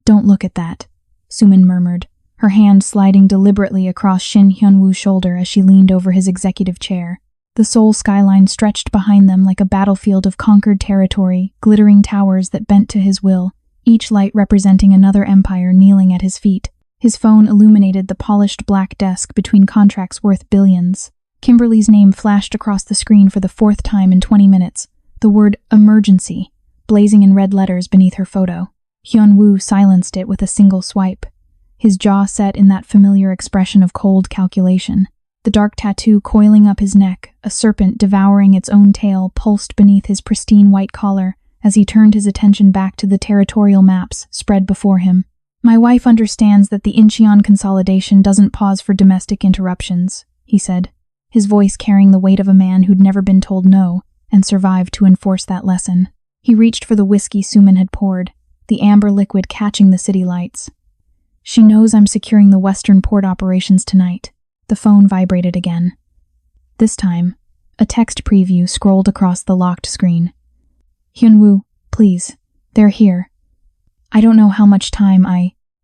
Don't look at that, Sumin murmured, her hand sliding deliberately across Shin Hyun-woo's shoulder as she leaned over his executive chair. The Seoul skyline stretched behind them like a battlefield of conquered territory, glittering towers that bent to his will, each light representing another empire kneeling at his feet. His phone illuminated the polished black desk between contracts worth billions. Kimberly's name flashed across the screen for the 4th time in 20 minutes, the word emergency, blazing in red letters beneath her photo. Hyun-woo silenced it with a single swipe, his jaw set in that familiar expression of cold calculation. The dark tattoo coiling up his neck, a serpent devouring its own tail, pulsed beneath his pristine white collar as he turned his attention back to the territorial maps spread before him. My wife understands that the Incheon consolidation doesn't pause for domestic interruptions, he said, his voice carrying the weight of a man who'd never been told no and survived to enforce that lesson. He reached for the whiskey Sumin had poured, the amber liquid catching the city lights. She knows I'm securing the Western port operations tonight. The phone vibrated again. This time, a text preview scrolled across the locked screen. Hyun-woo, please, they're here. I don't know how much time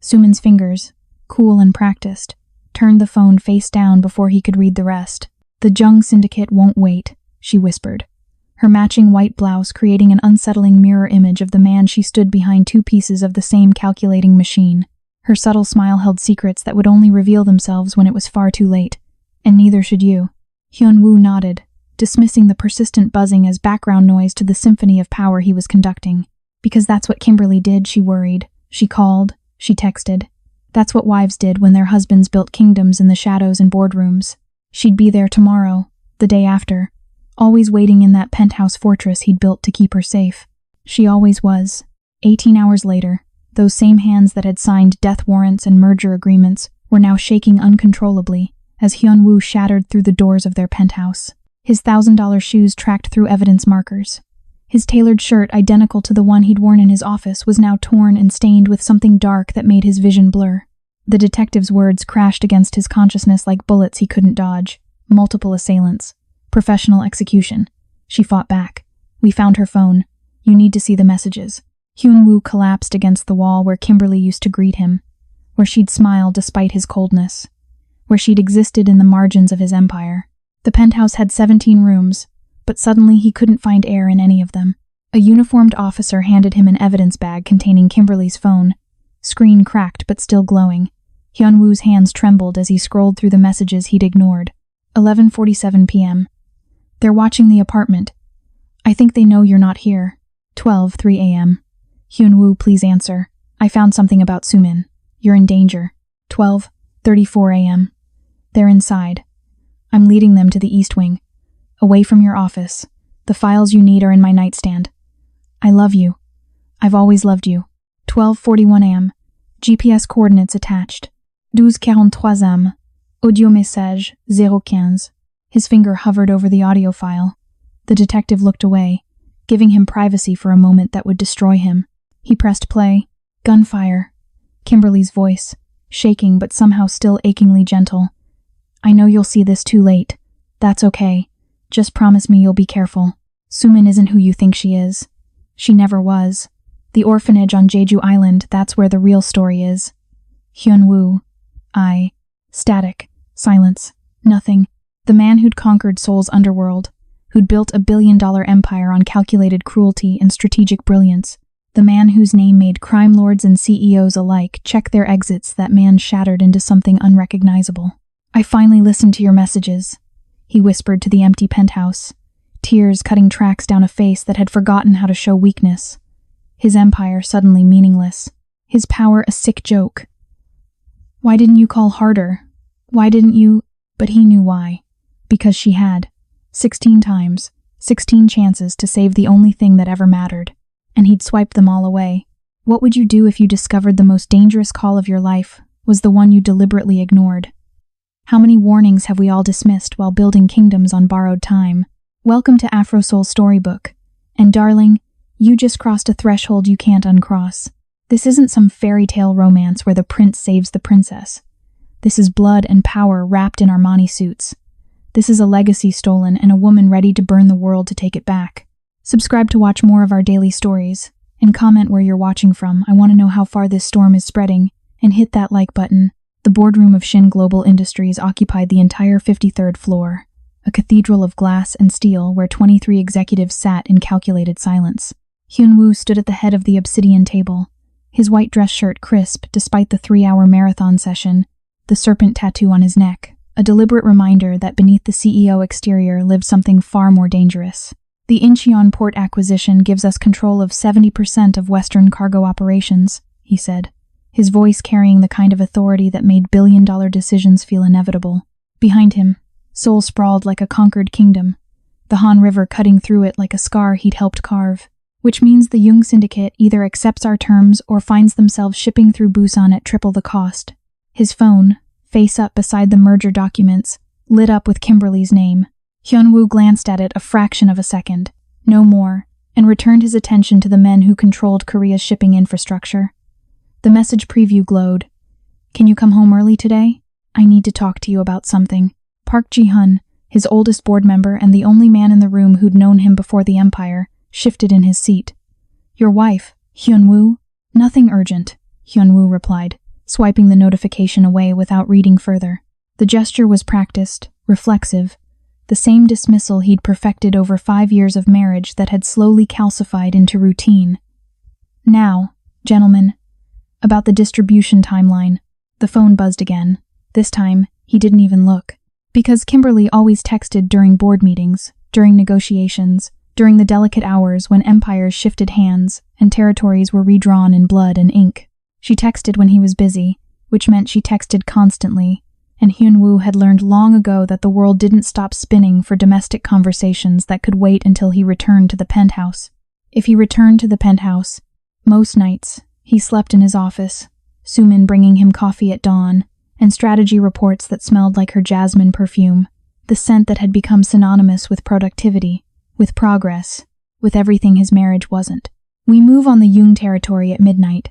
Sumin's fingers, cool and practiced, turned the phone face down before he could read the rest. The Jung Syndicate won't wait, she whispered, her matching white blouse creating an unsettling mirror image of the man she stood behind 2 pieces of the same calculating machine. Her subtle smile held secrets that would only reveal themselves when it was far too late, and neither should you. Hyun-woo nodded, dismissing the persistent buzzing as background noise to the symphony of power he was conducting. Because that's what Kimberly did, she worried. She called, she texted. That's what wives did when their husbands built kingdoms in the shadows and boardrooms. She'd be there tomorrow, the day after, always waiting in that penthouse fortress he'd built to keep her safe. She always was. 18 hours later, those same hands that had signed death warrants and merger agreements were now shaking uncontrollably as Hyun-woo shattered through the doors of their penthouse. His $1,000 shoes tracked through evidence markers. His tailored shirt, identical to the one he'd worn in his office, was now torn and stained with something dark that made his vision blur. The detective's words crashed against his consciousness like bullets he couldn't dodge. Multiple assailants. Professional execution. She fought back. We found her phone. You need to see the messages. Hyun-woo collapsed against the wall where Kimberly used to greet him, where she'd smile despite his coldness, where she'd existed in the margins of his empire. The penthouse had 17 rooms, but suddenly he couldn't find air in any of them. A uniformed officer handed him an evidence bag containing Kimberly's phone, screen cracked but still glowing. Hyun-woo's hands trembled as he scrolled through the messages he'd ignored. 11:47 p.m. They're watching the apartment. I think they know you're not here. 12:03 a.m. Hyun-woo, please answer. I found something about Sumin. You're in danger. 12:34 a.m. They're inside. I'm leading them to the East Wing. Away from your office. The files you need are in my nightstand. I love you. I've always loved you. 12:41 a.m. GPS coordinates attached. 12:43 am. Audio message 015. His finger hovered over the audio file. The detective looked away, giving him privacy for a moment that would destroy him. He pressed play. Gunfire. Kimberly's voice, shaking but somehow still achingly gentle. I know you'll see this too late. That's okay. Just promise me you'll be careful. Sumin isn't who you think she is. She never was. The orphanage on Jeju Island, that's where the real story is. Hyun-woo. Static. Silence. Nothing. The man who'd conquered Seoul's underworld, who'd built a billion-dollar empire on calculated cruelty and strategic brilliance. The man whose name made crime lords and CEOs alike check their exits. That man shattered into something unrecognizable. I finally listened to your messages, he whispered to the empty penthouse, tears cutting tracks down a face that had forgotten how to show weakness. His empire suddenly meaningless. His power a sick joke. Why didn't you call harder? Why didn't you? But he knew why. Because she had. 16 times. 16 chances to save the only thing that ever mattered. And he'd swiped them all away. What would you do if you discovered the most dangerous call of your life was the one you deliberately ignored? How many warnings have we all dismissed while building kingdoms on borrowed time? Welcome to Afro Soul Storybook. And darling, you just crossed a threshold you can't uncross. This isn't some fairy tale romance where the prince saves the princess. This is blood and power wrapped in Armani suits. This is a legacy stolen and a woman ready to burn the world to take it back. Subscribe to watch more of our daily stories, and comment where you're watching from. I want to know how far this storm is spreading, and hit that like button. The boardroom of Shin Global Industries occupied the entire 53rd floor, a cathedral of glass and steel where 23 executives sat in calculated silence. Hyun-woo stood at the head of the obsidian table, his white dress shirt crisp despite the 3-hour marathon session, the serpent tattoo on his neck, a deliberate reminder that beneath the CEO exterior lived something far more dangerous. The Incheon port acquisition gives us control of 70% of Western cargo operations, he said, his voice carrying the kind of authority that made billion-dollar decisions feel inevitable. Behind him, Seoul sprawled like a conquered kingdom, the Han River cutting through it like a scar he'd helped carve, which means the Jung Syndicate either accepts our terms or finds themselves shipping through Busan at triple the cost. His phone, face up beside the merger documents, lit up with Kimberly's name. Hyun-woo glanced at it a fraction of a second, no more, and returned his attention to the men who controlled Korea's shipping infrastructure. The message preview glowed. Can you come home early today? I need to talk to you about something. Park Ji-hun, his oldest board member and the only man in the room who'd known him before the empire, shifted in his seat. Your wife, Hyun-woo? Nothing urgent, Hyun-woo replied, swiping the notification away without reading further. The gesture was practiced, reflexive, the same dismissal he'd perfected over 5 years of marriage that had slowly calcified into routine. Now, gentlemen, about the distribution timeline. The phone buzzed again. This time, he didn't even look. Because Kimberly always texted during board meetings, during negotiations, during the delicate hours when empires shifted hands and territories were redrawn in blood and ink. She texted when he was busy, which meant she texted constantly, and Hyun-woo had learned long ago that the world didn't stop spinning for domestic conversations that could wait until he returned to the penthouse. If he returned to the penthouse, most nights, he slept in his office, Sumin bringing him coffee at dawn, and strategy reports that smelled like her jasmine perfume, the scent that had become synonymous with productivity, with progress, with everything his marriage wasn't. We move on the Jung territory at midnight,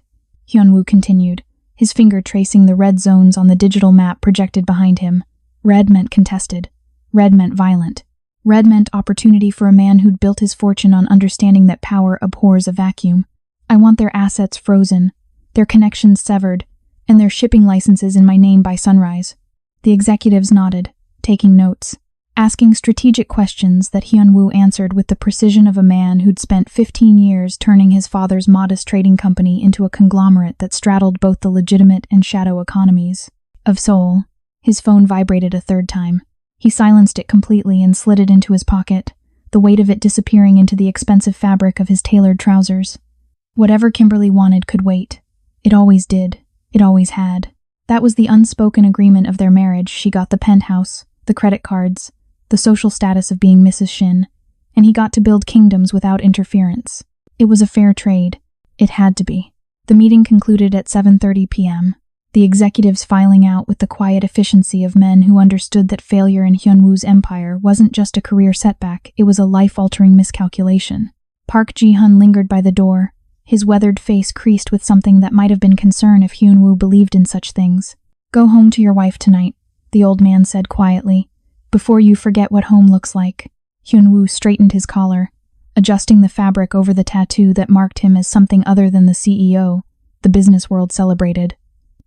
Hyun-woo continued, his finger tracing the red zones on the digital map projected behind him. Red meant contested. Red meant violent. Red meant opportunity for a man who'd built his fortune on understanding that power abhors a vacuum. I want their assets frozen, their connections severed, and their shipping licenses in my name by sunrise. The executives nodded, taking notes, asking strategic questions that Hyun-woo answered with the precision of a man who'd spent 15 years turning his father's modest trading company into a conglomerate that straddled both the legitimate and shadow economies. Of Seoul, his phone vibrated a third time. He silenced it completely and slid it into his pocket, the weight of it disappearing into the expensive fabric of his tailored trousers. Whatever Kimberly wanted could wait. It always did. It always had. That was the unspoken agreement of their marriage. She got the penthouse, the credit cards, the social status of being Mrs. Shin, and he got to build kingdoms without interference. It was a fair trade. It had to be. The meeting concluded at 7:30 p.m., the executives filing out with the quiet efficiency of men who understood that failure in Hyun-woo's empire wasn't just a career setback, it was a life-altering miscalculation. Park Ji-hun lingered by the door, his weathered face creased with something that might have been concern if Hyun-woo believed in such things. Go home to your wife tonight, the old man said quietly, before you forget what home looks like. Hyun-woo straightened his collar, adjusting the fabric over the tattoo that marked him as something other than the CEO, the business world celebrated.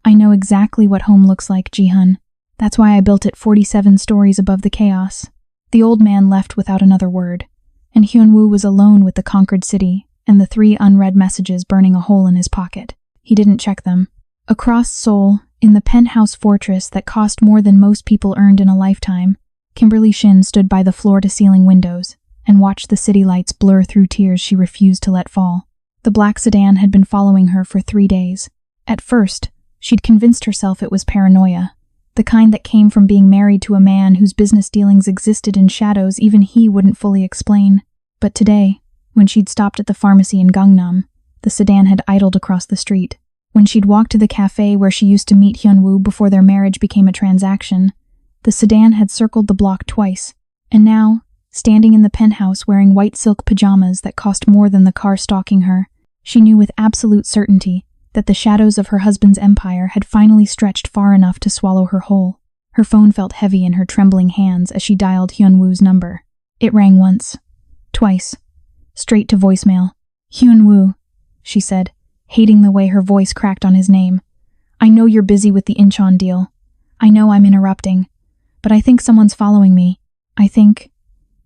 I know exactly what home looks like, Ji-hun. That's why I built it 47 stories above the chaos. The old man left without another word, and Hyun-woo was alone with the conquered city and the 3 unread messages burning a hole in his pocket. He didn't check them. Across Seoul, in the penthouse fortress that cost more than most people earned in a lifetime, Kimberly Shin stood by the floor-to-ceiling windows and watched the city lights blur through tears she refused to let fall. The black sedan had been following her for 3 days. At first, she'd convinced herself it was paranoia, the kind that came from being married to a man whose business dealings existed in shadows even he wouldn't fully explain. But today, when she'd stopped at the pharmacy in Gangnam, the sedan had idled across the street. When she'd walked to the cafe where she used to meet Hyun-woo before their marriage became a transaction, the sedan had circled the block twice, and now, standing in the penthouse wearing white silk pajamas that cost more than the car stalking her, she knew with absolute certainty that the shadows of her husband's empire had finally stretched far enough to swallow her whole. Her phone felt heavy in her trembling hands as she dialed Hyun-woo's number. It rang once, twice, straight to voicemail. Hyun-woo, she said, hating the way her voice cracked on his name. I know you're busy with the Incheon deal. I know I'm interrupting. But I think someone's following me. I think...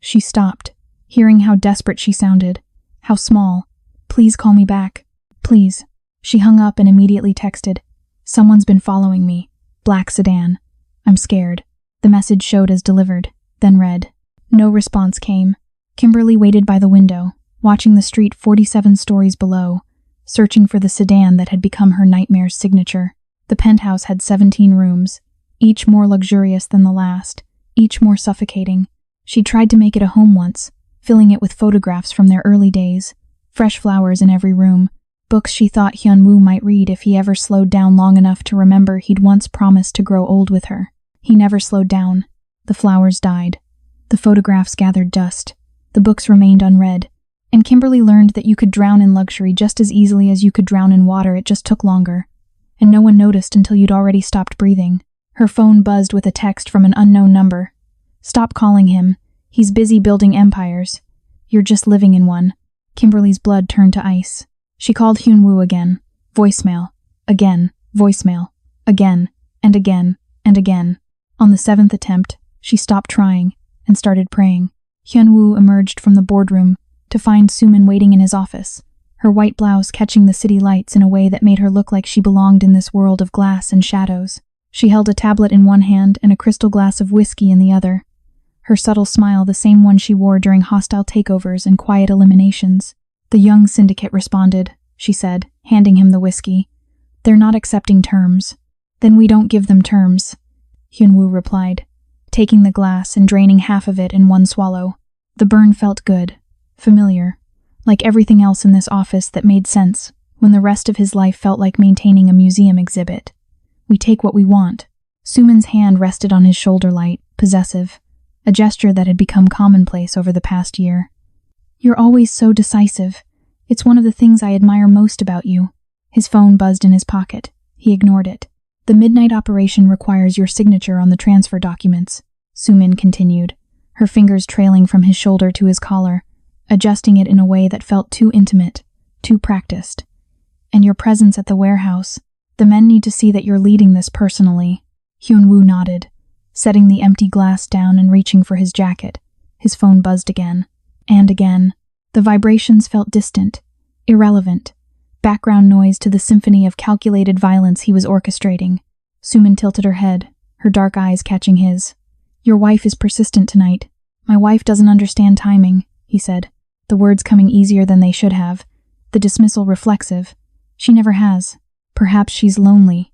She stopped, hearing how desperate she sounded. How small. Please call me back. Please. She hung up and immediately texted. Someone's been following me. Black sedan. I'm scared. The message showed as delivered, then read. No response came. Kimberly waited by the window, watching the street 47 stories below, searching for the sedan that had become her nightmare's signature. The penthouse had 17 rooms, each more luxurious than the last, each more suffocating. She tried to make it a home once, filling it with photographs from their early days, fresh flowers in every room, books she thought Hyun-woo might read if he ever slowed down long enough to remember he'd once promised to grow old with her. He never slowed down. The flowers died. The photographs gathered dust. The books remained unread. And Kimberly learned that you could drown in luxury just as easily as you could drown in water, it just took longer. And no one noticed until you'd already stopped breathing. Her phone buzzed with a text from an unknown number. Stop calling him. He's busy building empires. You're just living in one. Kimberly's blood turned to ice. She called Hyun-woo again. Voicemail. Again. Voicemail. Again. And again. And again. On the 7th attempt, she stopped trying and started praying. Hyun-woo emerged from the boardroom to find Sumin waiting in his office, her white blouse catching the city lights in a way that made her look like she belonged in this world of glass and shadows. She held a tablet in one hand and a crystal glass of whiskey in the other. Her subtle smile the same one she wore during hostile takeovers and quiet eliminations. The young syndicate responded, she said, handing him the whiskey. They're not accepting terms. Then we don't give them terms, Hyun-woo replied, taking the glass and draining half of it in one swallow. The burn felt good, familiar, like everything else in this office that made sense when the rest of his life felt like maintaining a museum exhibit. We take what we want. Sumin's hand rested on his shoulder light, possessive, a gesture that had become commonplace over the past year. You're always so decisive. It's one of the things I admire most about you. His phone buzzed in his pocket. He ignored it. The midnight operation requires your signature on the transfer documents, Sumin continued, her fingers trailing from his shoulder to his collar, adjusting it in a way that felt too intimate, too practiced. And your presence at the warehouse. The men need to see that you're leading this personally. Hyun-woo nodded, setting the empty glass down and reaching for his jacket. His phone buzzed again. And again. The vibrations felt distant, irrelevant, background noise to the symphony of calculated violence he was orchestrating. Sumin tilted her head, her dark eyes catching his. Your wife is persistent tonight. My wife doesn't understand timing, he said, the words coming easier than they should have, the dismissal reflexive. She never has. Perhaps she's lonely,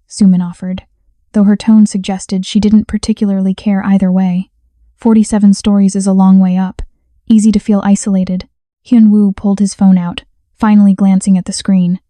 Sumin offered, though her tone suggested she didn't particularly care either way. 47 stories is a long way up, easy to feel isolated. Hyun-woo pulled his phone out, finally glancing at the screen.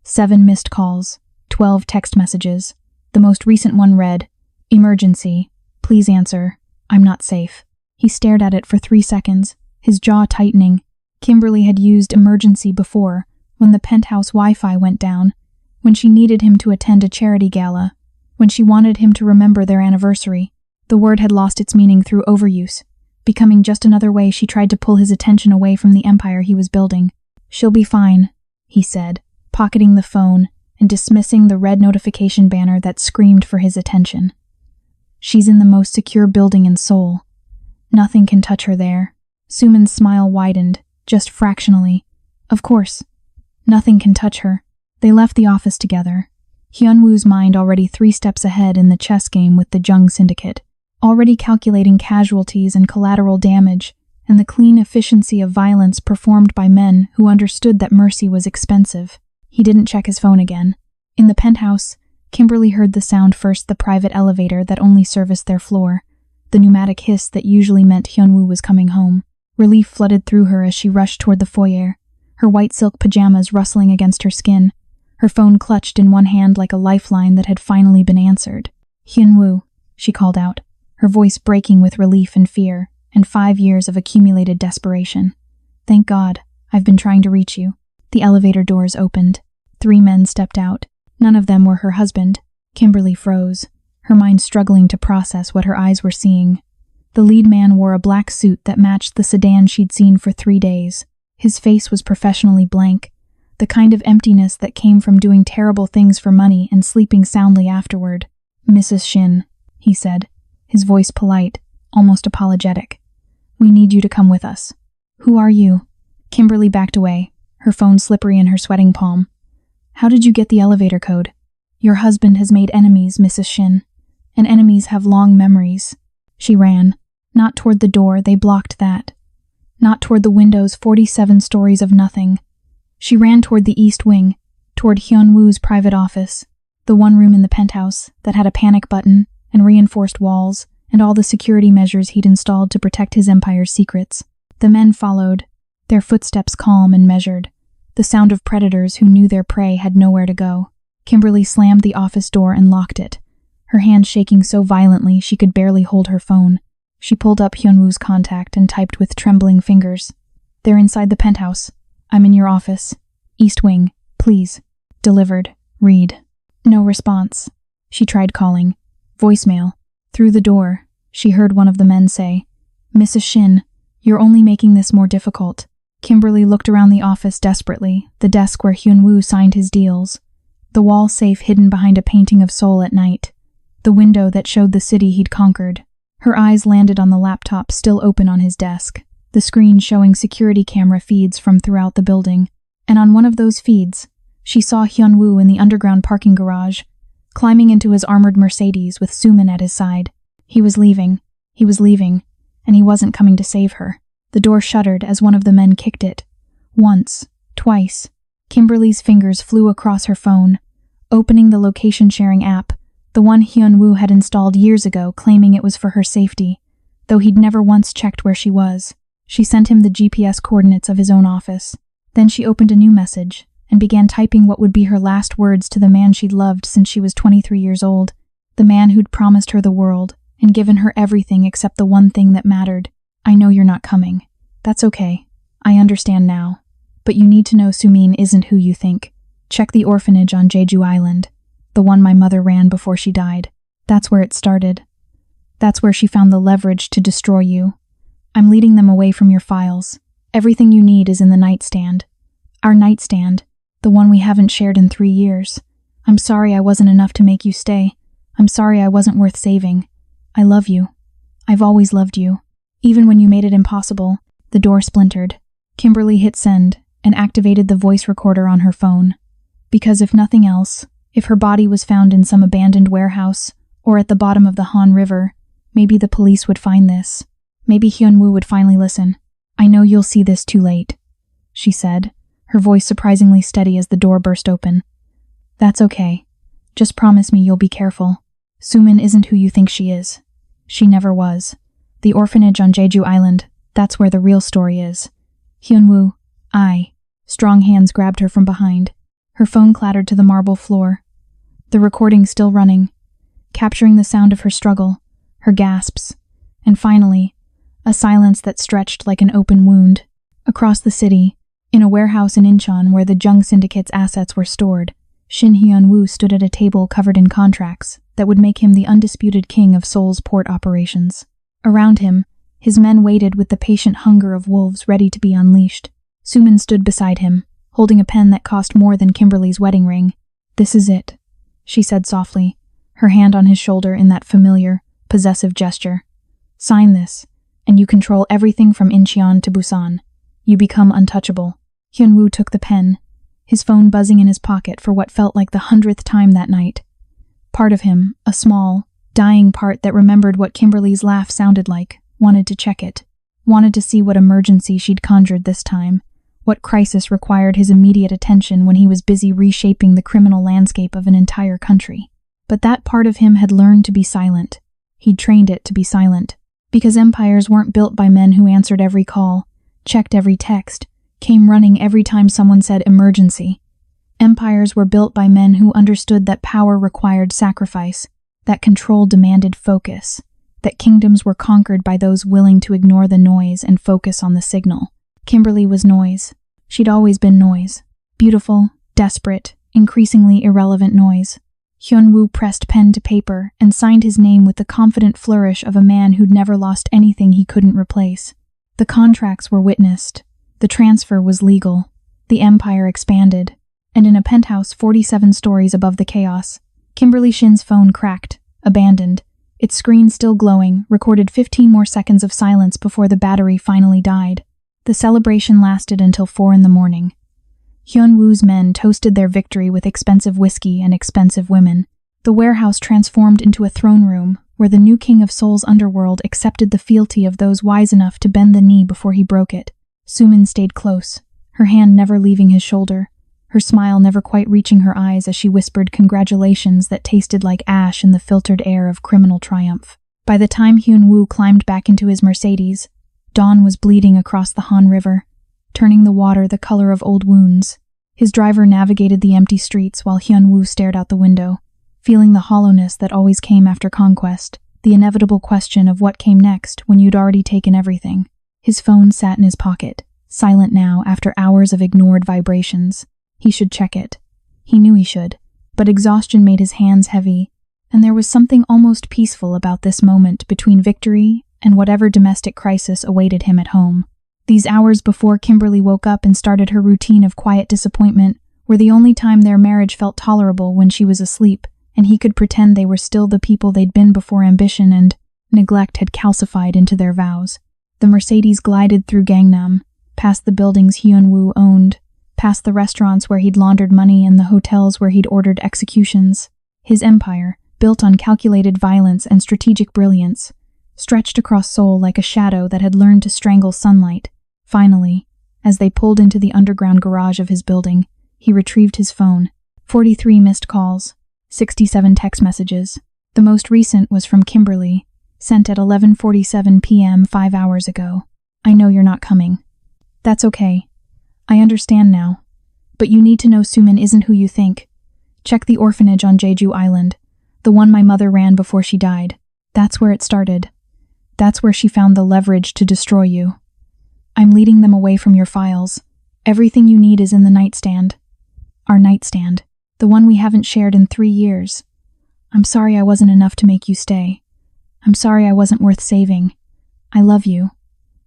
7 missed calls, 12 text messages. The most recent one read, Emergency. Please answer. I'm not safe. He stared at it for 3 seconds, his jaw tightening. Kimberly had used emergency before, when the penthouse Wi-Fi went down, when she needed him to attend a charity gala, when she wanted him to remember their anniversary. The word had lost its meaning through overuse, becoming just another way she tried to pull his attention away from the empire he was building. She'll be fine, he said, pocketing the phone and dismissing the red notification banner that screamed for his attention. She's in the most secure building in Seoul. Nothing can touch her there. Sumin's smile widened, just fractionally. Of course. Nothing can touch her. They left the office together. Hyun-woo's mind already 3 steps ahead in the chess game with the Jung Syndicate, already calculating casualties and collateral damage, and the clean efficiency of violence performed by men who understood that mercy was expensive. He didn't check his phone again. In the penthouse, Kimberly heard the sound first, the private elevator that only serviced their floor, the pneumatic hiss that usually meant Hyun-woo was coming home. Relief flooded through her as she rushed toward the foyer, her white silk pajamas rustling against her skin, her phone clutched in one hand like a lifeline that had finally been answered. Hyun-woo, she called out, her voice breaking with relief and fear, and 5 years of accumulated desperation. Thank God, I've been trying to reach you. The elevator doors opened. 3 men stepped out. None of them were her husband. Kimberly froze, her mind struggling to process what her eyes were seeing. The lead man wore a black suit that matched the sedan she'd seen for 3 days. His face was professionally blank, the the kind of emptiness that came from doing terrible things for money and sleeping soundly afterward. "Mrs. Shin," he said, his voice polite, almost apologetic. "We need you to come with us." "Who are you?" Kimberly backed away, her phone slippery in her sweating palm. "How did you get the elevator code?" "Your husband has made enemies, Mrs. Shin, and enemies have long memories." She ran. Not toward the door, they blocked that. Not toward the windows, 47 stories of nothing. She ran toward the east wing, toward Hyun-woo's private office, the one room in the penthouse that had a panic button and reinforced walls and all the security measures he'd installed to protect his empire's secrets. The men followed, their footsteps calm and measured, the sound of predators who knew their prey had nowhere to go. Kimberly slammed the office door and locked it, her hand shaking so violently she could barely hold her phone. She pulled up Hyun-woo's contact and typed with trembling fingers. "They're inside the penthouse. I'm in your office. East wing, please." Delivered. Read. No response. She tried calling. Voicemail. Through the door, she heard one of the men say, "Mrs. Shin, you're only making this more difficult." Kimberly looked around the office desperately, the desk where Hyun-woo signed his deals, the wall safe hidden behind a painting of Seoul at night, the window that showed the city he'd conquered. Her eyes landed on the laptop still open on his desk, the screen showing security camera feeds from throughout the building. And on one of those feeds, she saw Hyun-woo in the underground parking garage, climbing into his armored Mercedes with Suman at his side. He was leaving, and he wasn't coming to save her. The door shuddered as one of the men kicked it. Once, twice. Kimberly's fingers flew across her phone, opening the location-sharing app, the one Hyun-woo had installed years ago, claiming it was for her safety, though he'd never once checked where she was. She sent him the GPS coordinates of his own office. Then she opened a new message and began typing what would be her last words to the man she'd loved since she was 23 years old, the man who'd promised her the world and given her everything except the one thing that mattered. "I know you're not coming. That's okay. I understand now. But you need to know Sumin isn't who you think. Check the orphanage on Jeju Island, the one my mother ran before she died. That's where it started. That's where she found the leverage to destroy you. I'm leading them away from your files. Everything you need is in the nightstand. Our nightstand, the one we haven't shared in 3 years. I'm sorry I wasn't enough to make you stay. I'm sorry I wasn't worth saving. I love you. I've always loved you. Even when you made it impossible." The door splintered. Kimberly hit send and activated the voice recorder on her phone. Because if nothing else, if her body was found in some abandoned warehouse or at the bottom of the Han River, maybe the police would find this. Maybe Hyun-woo would finally listen. "I know you'll see this too late," she said, her voice surprisingly steady as the door burst open. "That's okay. Just promise me you'll be careful. Sumin isn't who you think she is. She never was. The orphanage on Jeju Island, that's where the real story is. Hyun-woo, Strong hands grabbed her from behind. Her phone clattered to the marble floor. The recording still running, capturing the sound of her struggle, her gasps, and finally, a silence that stretched like an open wound. Across the city, in a warehouse in Incheon where the Jung Syndicate's assets were stored, Shin Hyun-woo stood at a table covered in contracts that would make him the undisputed king of Seoul's port operations. Around him, his men waited with the patient hunger of wolves ready to be unleashed. Suman stood beside him, holding a pen that cost more than Kimberly's wedding ring. "This is it," she said softly, her hand on his shoulder in that familiar, possessive gesture. "Sign this, and you control everything from Incheon to Busan. You become untouchable." Hyun-woo took the pen, his phone buzzing in his pocket for what felt like the 100th time that night. Part of him, a small, dying part that remembered what Kimberly's laugh sounded like, wanted to check it, wanted to see what emergency she'd conjured this time, what crisis required his immediate attention when he was busy reshaping the criminal landscape of an entire country. But that part of him had learned to be silent. He'd trained it to be silent, because empires weren't built by men who answered every call, checked every text, came running every time someone said emergency. Empires were built by men who understood that power required sacrifice, that control demanded focus, that kingdoms were conquered by those willing to ignore the noise and focus on the signal. Kimberly was noise. She'd always been noise. Beautiful, desperate, increasingly irrelevant noise. Hyun-woo pressed pen to paper and signed his name with the confident flourish of a man who'd never lost anything he couldn't replace. The contracts were witnessed. The transfer was legal. The empire expanded. and in a penthouse 47 stories above the chaos, Kimberly Shin's phone cracked, abandoned. Its screen still glowing, recorded 15 more seconds of silence before the battery finally died. The celebration lasted until 4 in the morning. Hyun-woo's men toasted their victory with expensive whiskey and expensive women. The warehouse transformed into a throne room, where the new king of Seoul's underworld accepted the fealty of those wise enough to bend the knee before he broke it. Sumin stayed close, her hand never leaving his shoulder, her smile never quite reaching her eyes as she whispered congratulations that tasted like ash in the filtered air of criminal triumph. By the time Hyun-woo climbed back into his Mercedes, dawn was bleeding across the Han River, turning the water the color of old wounds. His driver navigated the empty streets while Hyun-woo stared out the window, feeling the hollowness that always came after conquest, the inevitable question of what came next when you'd already taken everything. His phone sat in his pocket, silent now after hours of ignored vibrations. He should check it. He knew he should, but exhaustion made his hands heavy, and there was something almost peaceful about this moment between victory and whatever domestic crisis awaited him at home. These hours before Kimberly woke up and started her routine of quiet disappointment were the only time their marriage felt tolerable when she was asleep, and he could pretend they were still the people they'd been before ambition and neglect had calcified into their vows. The Mercedes glided through Gangnam, past the buildings Hyun-woo owned, past the restaurants where he'd laundered money and the hotels where he'd ordered executions. His empire, built on calculated violence and strategic brilliance, stretched across Seoul like a shadow that had learned to strangle sunlight. Finally, as they pulled into the underground garage of his building, he retrieved his phone. 43 missed calls, 67 text messages. The most recent was from Kimberly, sent at 11:47 p.m. 5 hours ago. "I know you're not coming. That's okay. I understand now. But you need to know Sumin isn't who you think. Check the orphanage on Jeju Island, the one my mother ran before she died. That's where it started. That's where she found the leverage to destroy you. I'm leading them away from your files. Everything you need is in the nightstand. Our nightstand. The one we haven't shared in 3 years. I'm sorry I wasn't enough to make you stay. I'm sorry I wasn't worth saving. I love you.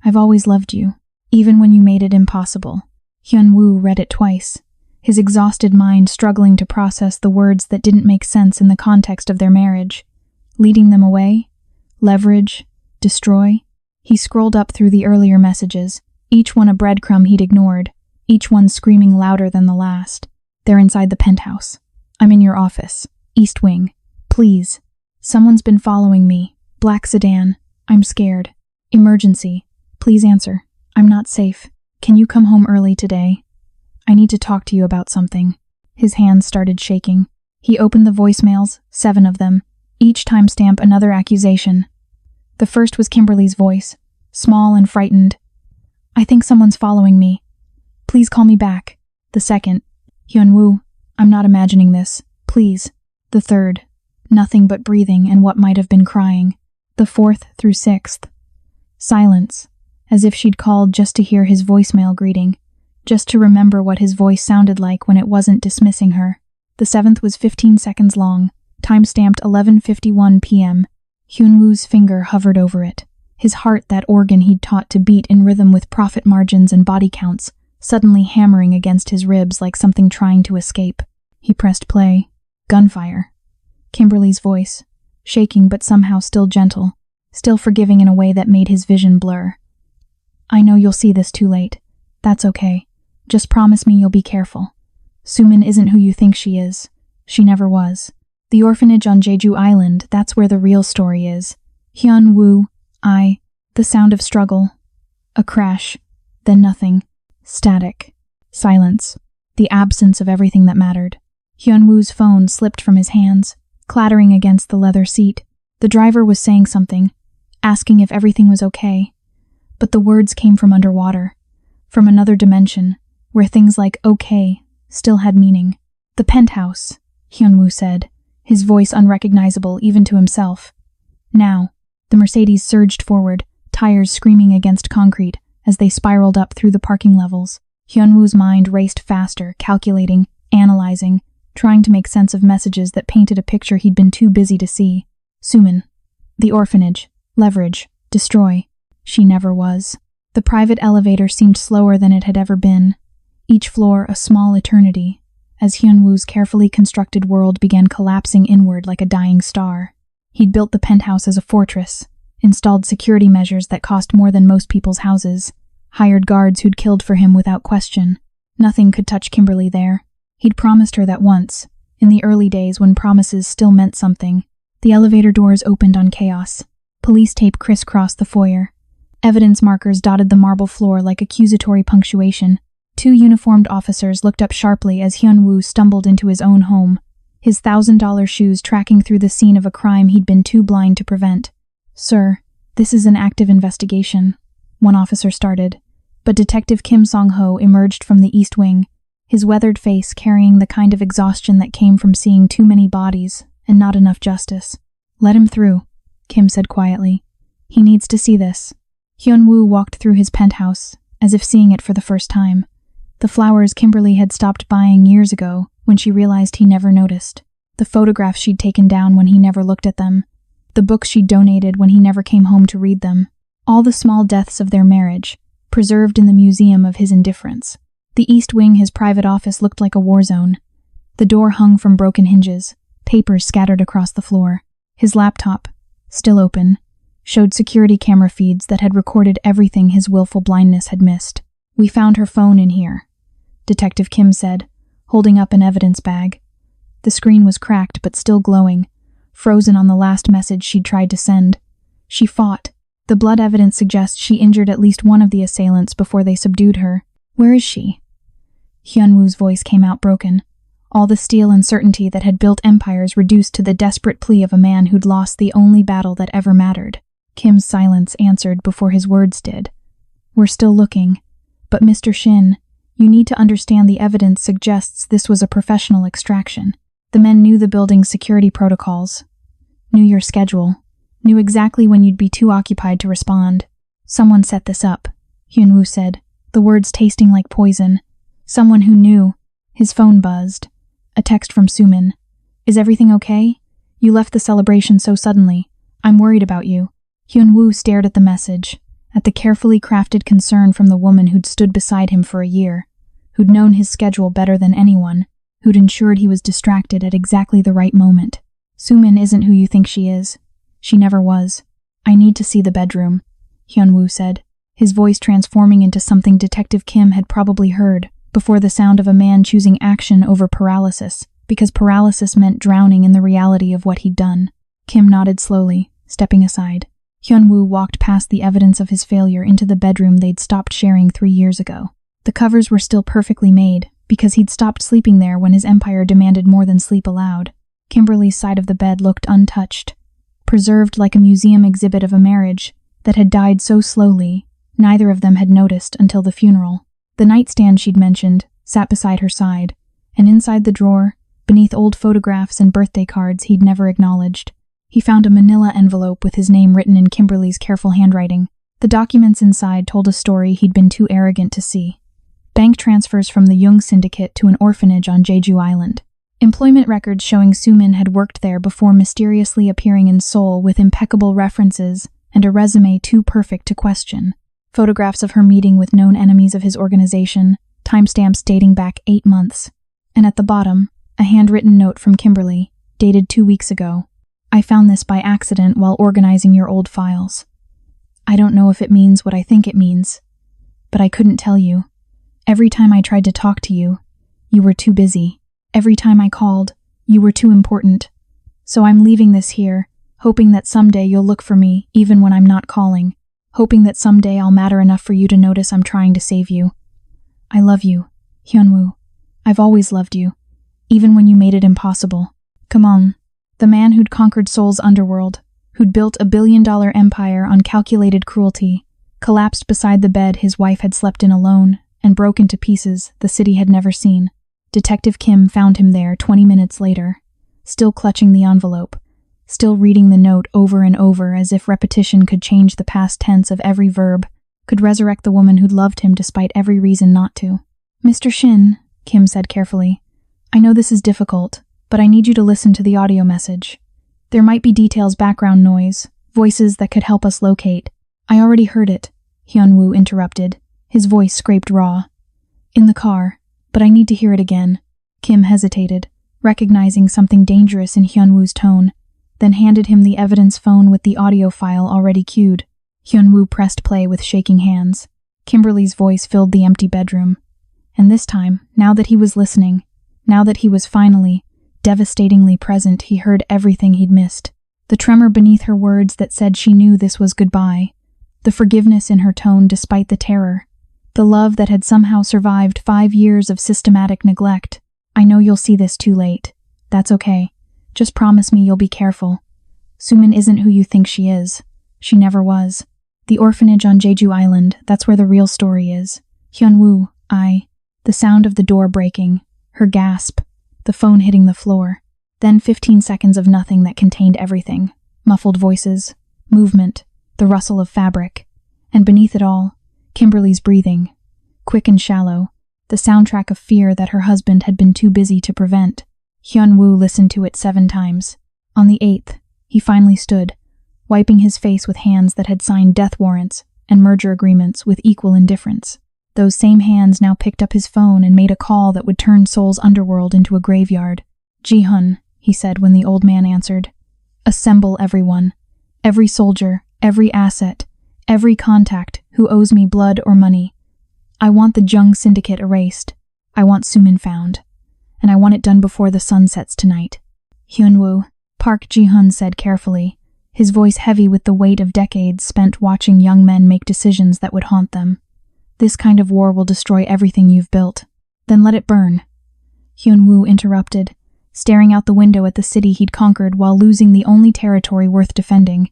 I've always loved you, even when you made it impossible." Hyun-woo read it twice, his exhausted mind struggling to process the words that didn't make sense in the context of their marriage. Leading them away? Leverage? Destroy? He scrolled up through the earlier messages, each one a breadcrumb he'd ignored, each one screaming louder than the last. "They're inside the penthouse. I'm in your office. East Wing. Please. Someone's been following me. Black sedan. I'm scared. Emergency. Please answer. I'm not safe. Can you come home early today? I need to talk to you about something." His hands started shaking. He opened the voicemails, 7 of them, each timestamp another accusation. The first was Kimberly's voice, small and frightened. "I think someone's following me. Please call me back." The second, "Hyun-woo, I'm not imagining this. Please." The third, nothing but breathing and what might have been crying. The fourth through 6th, silence, as if she'd called just to hear his voicemail greeting, just to remember what his voice sounded like when it wasn't dismissing her. The 7th was 15 seconds long, time-stamped 11:51 p.m. Hyun-woo's finger hovered over it. His heart, that organ he'd taught to beat in rhythm with profit margins and body counts, suddenly hammering against his ribs like something trying to escape. He pressed play. Gunfire. Kimberly's voice, shaking but somehow still gentle, still forgiving in a way that made his vision blur. "I know you'll see this too late. That's okay. Just promise me you'll be careful. Sumin isn't who you think she is. She never was. The orphanage on Jeju Island, that's where the real story is. Hyun-woo, the sound of struggle. A crash. Then nothing. Static. Silence. The absence of everything that mattered. Hyun-woo's phone slipped from his hands, clattering against the leather seat. The driver was saying something, asking if everything was okay. But the words came from underwater, from another dimension, where things like okay still had meaning. "The penthouse," Hyun-woo said, his voice unrecognizable even to himself. Now, the Mercedes surged forward, tires screaming against concrete as they spiraled up through the parking levels. Hyun-woo's mind raced faster, calculating, analyzing, trying to make sense of messages that painted a picture he'd been too busy to see. Sumin. The orphanage. Leverage. Destroy. She never was. The private elevator seemed slower than it had ever been, each floor a small eternity, as Hyun-woo's carefully constructed world began collapsing inward like a dying star. He'd built the penthouse as a fortress, installed security measures that cost more than most people's houses, hired guards who'd killed for him without question. Nothing could touch Kimberly there. He'd promised her that once, in the early days when promises still meant something. The elevator doors opened on chaos. Police tape crisscrossed the foyer. Evidence markers dotted the marble floor like accusatory punctuation. Two uniformed officers looked up sharply as Hyun-woo stumbled into his own home, his $1,000 shoes tracking through the scene of a crime he'd been too blind to prevent. "Sir, this is an active investigation," one officer started, but Detective Kim Song-ho emerged from the East Wing, his weathered face carrying the kind of exhaustion that came from seeing too many bodies and not enough justice. "Let him through," Kim said quietly. "He needs to see this." Hyun-woo walked through his penthouse, as if seeing it for the first time. The flowers Kimberly had stopped buying years ago when she realized he never noticed. The photographs she'd taken down when he never looked at them. The books she'd donated when he never came home to read them. All the small deaths of their marriage, preserved in the museum of his indifference. The East Wing, his private office, looked like a war zone. The door hung from broken hinges, papers scattered across the floor. His laptop, still open, showed security camera feeds that had recorded everything his willful blindness had missed. "We found her phone in here," Detective Kim said, holding up an evidence bag. The screen was cracked but still glowing, frozen on the last message she'd tried to send. She fought. The blood evidence suggests she injured at least one of the assailants before they subdued her. "Where is she?" Hyun-woo's voice came out broken. All the steel and certainty that had built empires reduced to the desperate plea of a man who'd lost the only battle that ever mattered. Kim's silence answered before his words did. "We're still looking. But Mr. Shin, you need to understand the evidence suggests this was a professional extraction. The men knew the building's security protocols, knew your schedule, knew exactly when you'd be too occupied to respond. Someone set this up," Hyun-woo said, the words tasting like poison. "Someone who knew." His phone buzzed. A text from Sumin. "Is everything okay? You left the celebration so suddenly. I'm worried about you." Hyun-woo stared at the message, at the carefully crafted concern from the woman who'd stood beside him for a year, who'd known his schedule better than anyone, who'd ensured he was distracted at exactly the right moment. "Sumin isn't who you think she is. She never was." "I need to see the bedroom," Hyun-woo said, his voice transforming into something Detective Kim had probably heard before, the sound of a man choosing action over paralysis, because paralysis meant drowning in the reality of what he'd done. Kim nodded slowly, stepping aside. Hyun-woo walked past the evidence of his failure into the bedroom they'd stopped sharing 3 years ago. The covers were still perfectly made, because he'd stopped sleeping there when his empire demanded more than sleep allowed. Kimberly's side of the bed looked untouched, preserved like a museum exhibit of a marriage that had died so slowly neither of them had noticed until the funeral. The nightstand she'd mentioned sat beside her side, and inside the drawer, beneath old photographs and birthday cards he'd never acknowledged, he found a manila envelope with his name written in Kimberly's careful handwriting. The documents inside told a story he'd been too arrogant to see. Bank transfers from the Jung Syndicate to an orphanage on Jeju Island. Employment records showing Sumin had worked there before mysteriously appearing in Seoul with impeccable references and a resume too perfect to question. Photographs of her meeting with known enemies of his organization, timestamps dating back 8 months. And at the bottom, a handwritten note from Kimberly, dated 2 weeks ago. "I found this by accident while organizing your old files. I don't know if it means what I think it means, but I couldn't tell you. Every time I tried to talk to you, you were too busy. Every time I called, you were too important. So I'm leaving this here, hoping that someday you'll look for me even when I'm not calling. Hoping that someday I'll matter enough for you to notice I'm trying to save you. I love you, Hyun-woo. I've always loved you, even when you made it impossible. Come on." The man who'd conquered Seoul's underworld, who'd built a billion-dollar empire on calculated cruelty, collapsed beside the bed his wife had slept in alone and broke into pieces the city had never seen. Detective Kim found him there 20 minutes later, still clutching the envelope, still reading the note over and over as if repetition could change the past tense of every verb, could resurrect the woman who'd loved him despite every reason not to. "Mr. Shin," Kim said carefully, "I know this is difficult, but I need you to listen to the audio message. There might be details, background noise, voices that could help us locate." "I already heard it," Hyun-woo interrupted, his voice scraped raw. "In the car, but I need to hear it again." Kim hesitated, recognizing something dangerous in Hyun-woo's tone, then handed him the evidence phone with the audio file already queued. Hyun-woo pressed play with shaking hands. Kimberly's voice filled the empty bedroom. And this time, now that he was listening, now that he was finally, devastatingly present, he heard everything he'd missed. The tremor beneath her words that said she knew this was goodbye. The forgiveness in her tone despite the terror. The love that had somehow survived 5 years of systematic neglect. I know you'll see this too late. That's okay. Just promise me you'll be careful. Sumin isn't who you think she is. She never was. The orphanage on Jeju Island, that's where the real story is. Hyun-woo, The sound of the door breaking, her gasp, the phone hitting the floor. Then 15 seconds of nothing that contained everything. Muffled voices, movement, the rustle of fabric. And beneath it all, Kimberly's breathing. Quick and shallow, the soundtrack of fear that her husband had been too busy to prevent. Hyun-woo listened to it 7 times. On the 8th, he finally stood, wiping his face with hands that had signed death warrants and merger agreements with equal indifference. Those same hands now picked up his phone and made a call that would turn Seoul's underworld into a graveyard. "Ji-hun," he said when the old man answered. "Assemble everyone. Every soldier, every asset, every contact who owes me blood or money. I want the Jung Syndicate erased. I want Sumin found. And I want it done before the sun sets tonight." Hyun-woo, Park Ji-hun said carefully, his voice heavy with the weight of decades spent watching young men make decisions that would haunt them. "This kind of war will destroy everything you've built. Then let it burn." Hyun-woo interrupted, staring out the window at the city he'd conquered while losing the only territory worth defending.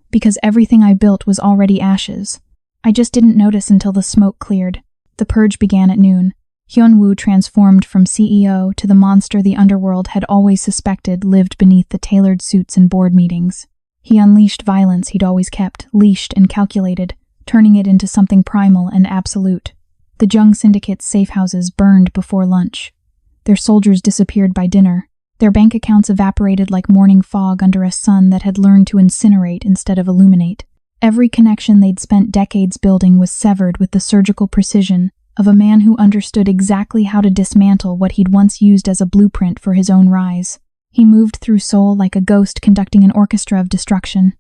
"Because everything I built was already ashes. I just didn't notice until the smoke cleared." The purge began at noon. Hyun-woo transformed from CEO to the monster the underworld had always suspected lived beneath the tailored suits and board meetings. He unleashed violence he'd always kept, leashed and calculated, turning it into something primal and absolute. The Jung Syndicate's safe houses burned before lunch. Their soldiers disappeared by dinner. Their bank accounts evaporated like morning fog under a sun that had learned to incinerate instead of illuminate. Every connection they'd spent decades building was severed with the surgical precision of a man who understood exactly how to dismantle what he'd once used as a blueprint for his own rise. He moved through Seoul like a ghost conducting an orchestra of destruction,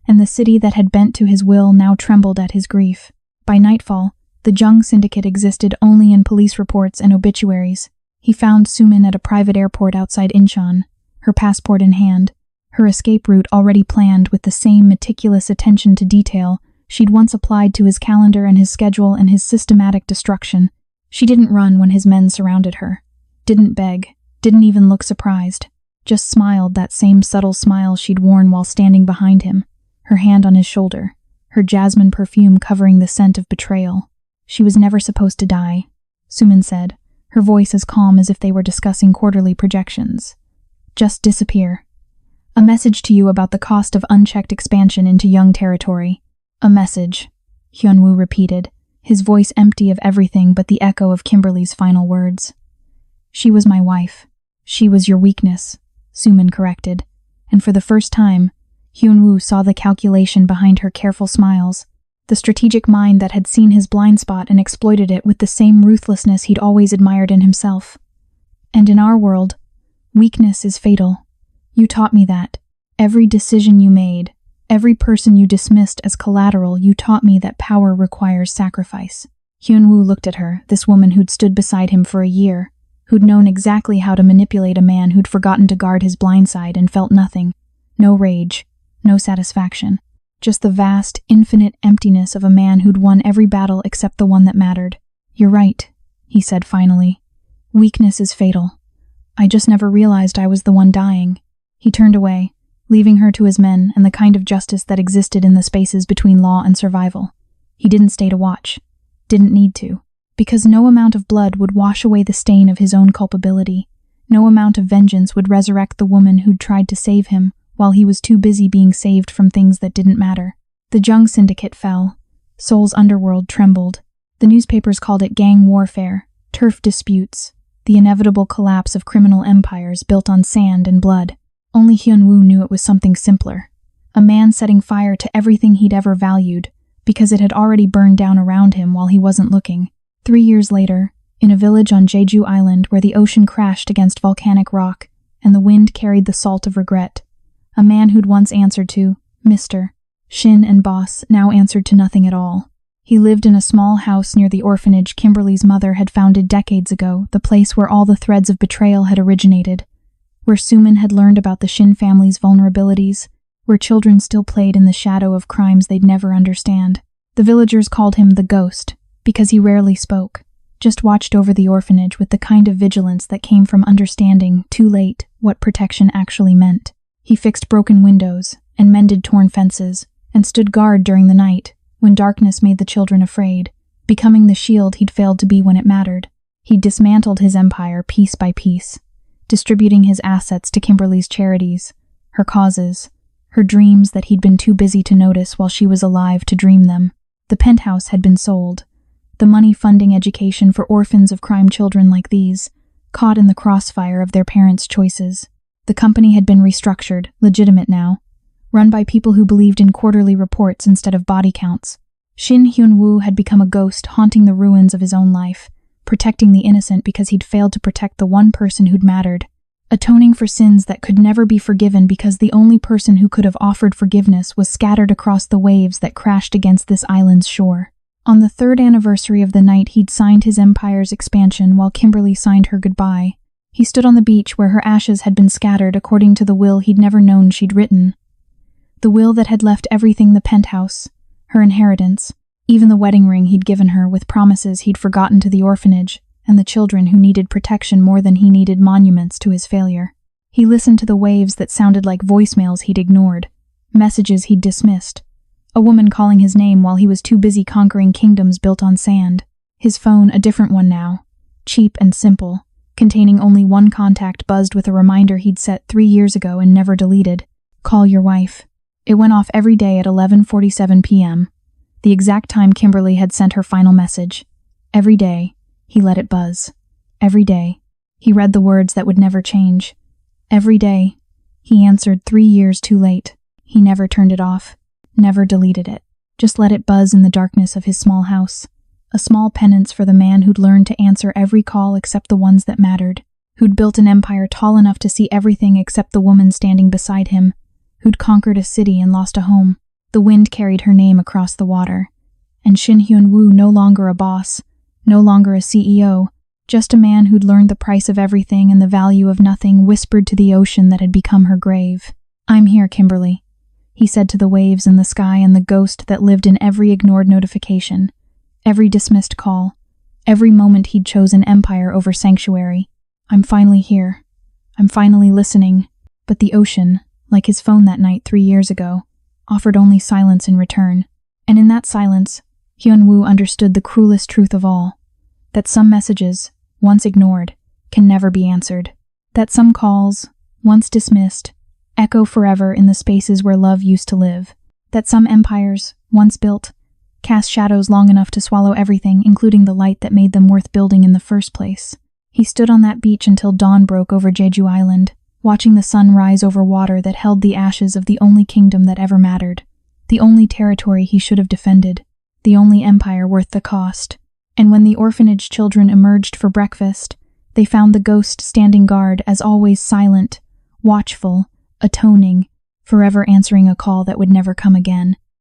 and the city that had bent to his will now trembled at his grief. By nightfall, the Jung Syndicate existed only in police reports and obituaries. He found Sumin at a private airport outside Incheon, her passport in hand, her escape route already planned with the same meticulous attention to detail she'd once applied to his calendar and his schedule and his systematic destruction. She didn't run when his men surrounded her, didn't beg, didn't even look surprised, just smiled that same subtle smile she'd worn while standing behind him, her hand on his shoulder, her jasmine perfume covering the scent of betrayal. "She was never supposed to die," Sumin said, her voice as calm as if they were discussing quarterly projections. "Just disappear. A message to you about the cost of unchecked expansion into Jung territory." "A message," Hyun-woo repeated, his voice empty of everything but the echo of Kimberly's final words. "She was my wife. She was your weakness," Sumin corrected, and for the first time, Hyun-woo saw the calculation behind her careful smiles, the strategic mind that had seen his blind spot and exploited it with the same ruthlessness he'd always admired in himself. "And in our world, weakness is fatal. You taught me that. Every decision you made, every person you dismissed as collateral, you taught me that power requires sacrifice." Hyun-woo looked at her, this woman who'd stood beside him for a year, who'd known exactly how to manipulate a man who'd forgotten to guard his blind side and felt nothing. No rage, no satisfaction. Just the vast, infinite emptiness of a man who'd won every battle except the one that mattered. "You're right," he said finally. "Weakness is fatal. I just never realized I was the one dying." He turned away, leaving her to his men and the kind of justice that existed in the spaces between law and survival. He didn't stay to watch. Didn't need to. Because no amount of blood would wash away the stain of his own culpability. No amount of vengeance would resurrect the woman who'd tried to save him while he was too busy being saved from things that didn't matter. The Jung Syndicate fell. Seoul's underworld trembled. The newspapers called it gang warfare, turf disputes, the inevitable collapse of criminal empires built on sand and blood. Only Hyun-woo knew it was something simpler. A man setting fire to everything he'd ever valued, because it had already burned down around him while he wasn't looking. 3 years later, in a village on Jeju Island where the ocean crashed against volcanic rock and the wind carried the salt of regret. A man who'd once answered to Mr. Shin and boss now answered to nothing at all. He lived in a small house near the orphanage Kimberly's mother had founded decades ago, the place where all the threads of betrayal had originated, where Suman had learned about the Shin family's vulnerabilities, where children still played in the shadow of crimes they'd never understand. The villagers called him the Ghost because he rarely spoke, just watched over the orphanage with the kind of vigilance that came from understanding, too late, what protection actually meant. He fixed broken windows and mended torn fences and stood guard during the night when darkness made the children afraid, becoming the shield he'd failed to be when it mattered. He dismantled his empire piece by piece, distributing his assets to Kimberly's charities, her causes, her dreams that he'd been too busy to notice while she was alive to dream them. The penthouse had been sold, the money funding education for orphans of crime children like these, caught in the crossfire of their parents' choices. The company had been restructured, legitimate now, run by people who believed in quarterly reports instead of body counts. Shin Hyun-woo had become a ghost haunting the ruins of his own life, protecting the innocent because he'd failed to protect the one person who'd mattered, atoning for sins that could never be forgiven because the only person who could have offered forgiveness was scattered across the waves that crashed against this island's shore. On the 3rd anniversary of the night he'd signed his empire's expansion while Kimberly signed her goodbye, he stood on the beach where her ashes had been scattered according to the will he'd never known she'd written. The will that had left everything: the penthouse, her inheritance, even the wedding ring he'd given her with promises he'd forgotten to the orphanage, and the children who needed protection more than he needed monuments to his failure. He listened to the waves that sounded like voicemails he'd ignored, messages he'd dismissed, a woman calling his name while he was too busy conquering kingdoms built on sand. His phone, a different one now, cheap and simple, containing only one contact, buzzed with a reminder he'd set 3 years ago and never deleted. Call your wife. It went off every day at 11:47 p.m., the exact time Kimberly had sent her final message. Every day, he let it buzz. Every day, he read the words that would never change. Every day, he answered 3 years too late. He never turned it off, never deleted it. Just let it buzz in the darkness of his small house. A small penance for the man who'd learned to answer every call except the ones that mattered, who'd built an empire tall enough to see everything except the woman standing beside him, who'd conquered a city and lost a home. The wind carried her name across the water. And Shin Hyun-woo, no longer a boss, no longer a CEO, just a man who'd learned the price of everything and the value of nothing, whispered to the ocean that had become her grave. "I'm here, Kimberly," he said to the waves and the sky and the ghost that lived in every ignored notification, every dismissed call, every moment he'd chosen empire over sanctuary. "I'm finally here. I'm finally listening." But the ocean, like his phone that night 3 years ago, offered only silence in return. And in that silence, Hyun-woo understood the cruelest truth of all, that some messages, once ignored, can never be answered. That some calls, once dismissed, echo forever in the spaces where love used to live. That some empires, once built, cast shadows long enough to swallow everything, including the light that made them worth building in the first place. He stood on that beach until dawn broke over Jeju Island, watching the sun rise over water that held the ashes of the only kingdom that ever mattered, the only territory he should have defended, the only empire worth the cost. And when the orphanage children emerged for breakfast, they found the ghost standing guard, as always silent, watchful, atoning, forever answering a call that would never come again.